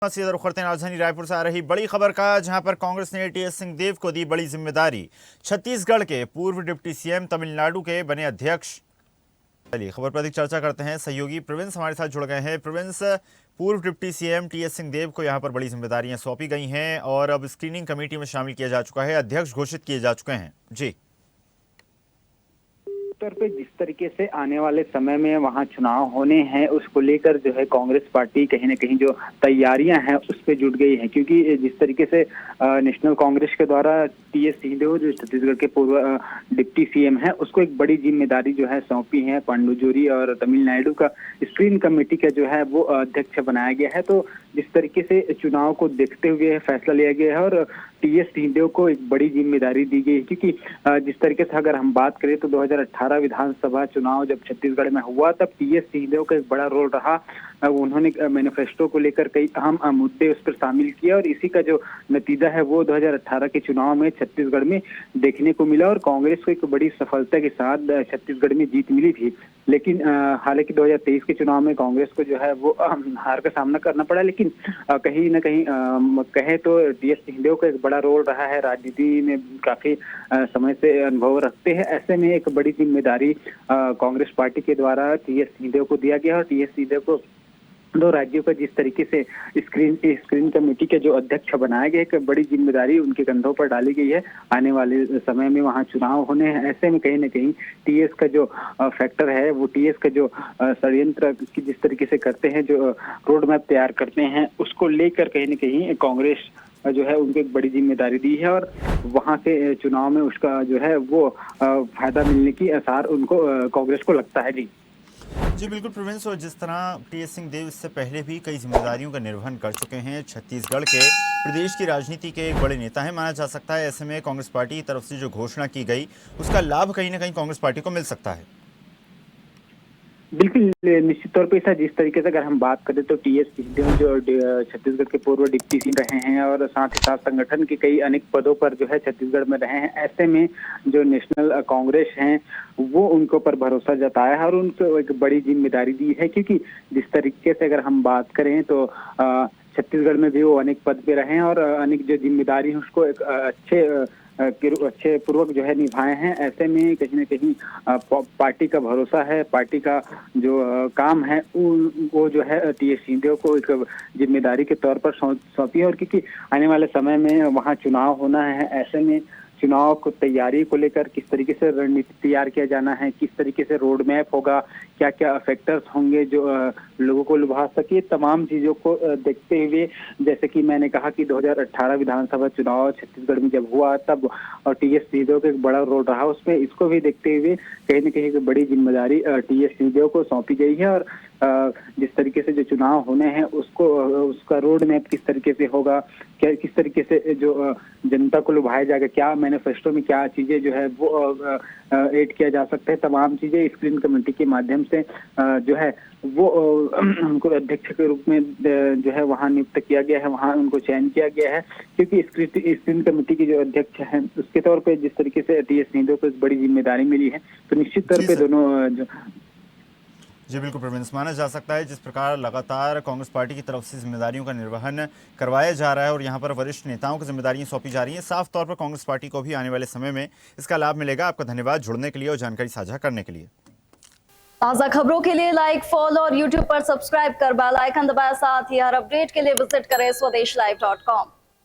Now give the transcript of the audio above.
सीधा रुख करते हैं राजधानी रायपुर से आ रही बड़ी खबर का, जहां पर कांग्रेस ने टीएस सिंहदेव को दी बड़ी जिम्मेदारी। छत्तीसगढ़ के पूर्व डिप्टी सीएम तमिलनाडु के बने अध्यक्ष। चलिए खबर पर अधिक चर्चा करते हैं। सहयोगी प्रिंस हमारे साथ जुड़ गए हैं। प्रिंस, पूर्व डिप्टी सीएम टीएस सिंहदेव को यहां पर बड़ी जिम्मेदारियां सौंपी गई हैं और अब स्क्रीनिंग कमेटी में शामिल किया जा चुका है, अध्यक्ष घोषित किए जा चुके हैं। जी, तौर पे जिस तरीके से आने वाले समय में वहां चुनाव होने हैं, उसको लेकर जो है कांग्रेस पार्टी कहीं ना कहीं जो तैयारियां हैं उस पे जुट गई है। क्योंकि जिस तरीके से नेशनल कांग्रेस के द्वारा टीएस सिंहदेव जो छत्तीसगढ़ के पूर्व डिप्टी सीएम है, उसको एक बड़ी जिम्मेदारी जो है सौंपी है। पांडुचेरी और तमिलनाडु का स्क्रीन कमेटी का जो है वो अध्यक्ष बनाया गया है। तो जिस तरीके से चुनाव को देखते हुए फैसला लिया गया है और टीएस सिंहदेव को एक बड़ी जिम्मेदारी दी गई है। क्योंकि जिस तरीके से अगर हम बात करें तो 2018 विधानसभा चुनाव जब छत्तीसगढ़ में हुआ, तब टीएस सिंहदेव का एक बड़ा रोल रहा। उन्होंने मैनिफेस्टो को लेकर कई अहम मुद्दे उस पर शामिल किए और इसी का जो नतीजा है वो 2018 के चुनाव में छत्तीसगढ़ में देखने को मिला और कांग्रेस को एक बड़ी सफलता के साथ छत्तीसगढ़ में जीत मिली थी। लेकिन हालांकि 2023 के चुनाव में कांग्रेस को जो है वो हार का सामना करना पड़ा। लेकिन कहीं ना कहीं कहे तो टीएस सिंहदेव का एक बड़ा रोल रहा है, राजनीति में काफी समय से अनुभव रखते हैं। ऐसे में एक बड़ी जिम्मेदारी कांग्रेस पार्टी के द्वारा टीएस सिंहदेव को दिया गया और टीएस सिंहदेव को दो राज्यों का जिस तरीके से स्क्रीन कमेटी के जो अध्यक्ष बनाया गया, एक बड़ी जिम्मेदारी उनके कंधों पर डाली गई है। आने वाले समय में वहां चुनाव होने हैं। ऐसे में कहीं ना कहीं टीएस का जो फैक्टर है, वो टीएस का जो षड्यंत्र की जिस तरीके से करते हैं, जो रोड मैप तैयार करते हैं, उसको लेकर कहीं ना कहीं कांग्रेस जो है उनको एक बड़ी जिम्मेदारी दी है और वहां से चुनाव में उसका जो है वो फायदा मिलने की आसार उनको कांग्रेस को लगता है। जी बिल्कुल प्रिंस, और जिस तरह टीएस सिंहदेव इससे पहले भी कई जिम्मेदारियों का निर्वहन कर चुके हैं, छत्तीसगढ़ के प्रदेश की राजनीति के एक बड़े नेता हैं माना जा सकता है। ऐसे में कांग्रेस पार्टी की तरफ से जो घोषणा की गई, उसका लाभ कहीं ना कहीं कांग्रेस पार्टी को मिल सकता है। बिल्कुल, निश्चित तौर पे ऐसा जिस तरीके से अगर हम बात करें तो टीएस सिंहदेव जो छत्तीसगढ़ के पूर्व डिप्टी सीएम रहे हैं और साथ ही साथ संगठन के कई अनेक पदों पर जो है छत्तीसगढ़ में रहे हैं। ऐसे में जो नेशनल कांग्रेस हैं वो उनके ऊपर भरोसा जताया है और उनको एक बड़ी जिम्मेदारी दी है। क्योंकि जिस तरीके से अगर हम बात करें तो छत्तीसगढ़ में भी वो अनेक पद पे रहे हैं और अनेक जो जिम्मेदारी है उसको एक अच्छे पूर्वक जो है निभाए हैं। ऐसे में कहीं ना कहीं पार्टी का भरोसा है, पार्टी का जो काम है वो जो है टीएस सिंहदेव को एक जिम्मेदारी के तौर पर सौंपी है। और क्योंकि आने वाले समय में वहां चुनाव होना है, ऐसे में चुनाव को तैयारी को लेकर किस तरीके से रणनीति तैयार किया जाना है, किस तरीके से रोड मैप होगा, क्या क्या फैक्टर्स होंगे जो लोगों को लुभा सके, तमाम चीजों को देखते हुए, जैसे कि मैंने कहा कि 2018 विधानसभा चुनाव छत्तीसगढ़ में जब हुआ तब और टीएस सिंहदेव का एक बड़ा रोल रहा उसमें, इसको भी देखते हुए कहीं ना कहीं एक बड़ी जिम्मेदारी टीएस सिंहदेव को सौंपी गई है। और जिस तरीके से जो चुनाव होने हैं उसको उसका रोड मैप किस तरीके से होगा, क्या किस तरीके से जो जनता को लुभाया जाएगा, क्या मैनिफेस्टो में क्या चीजें जो है वो ऐड किया जा सकता है, तमाम चीजें स्क्रीन कमेटी के माध्यम से जो है वो उनको अध्यक्ष के रूप में जो है वहां नियुक्त किया गया है, वहां उनको चयन किया गया है। क्योंकि स्क्रीन कमेटी के जो अध्यक्ष हैं उसके तौर पे जिस तरीके से टीएस सिंहदेव को बड़ी जिम्मेदारी मिली है, तो निश्चित तौर पे दोनों जी बिल्कुल प्रिंस, माना जा सकता है जिस प्रकार लगातार कांग्रेस पार्टी की तरफ से जिम्मेदारियों का निर्वहन करवाया जा रहा है और यहां पर वरिष्ठ नेताओं को जिम्मेदारियां सौंपी जा रही हैं, साफ तौर पर कांग्रेस पार्टी को भी आने वाले समय में इसका लाभ मिलेगा। आपका धन्यवाद जुड़ने के लिए और जानकारी साझा करने के लिए। ताज़ा खबरों के लिए लाइक, फॉलो और यूट्यूब पर सब्सक्राइब कर बेल आइकन दबाएं। साथ ही हर अपडेट के लिए विजिट करें स्वदेशलाइव.com।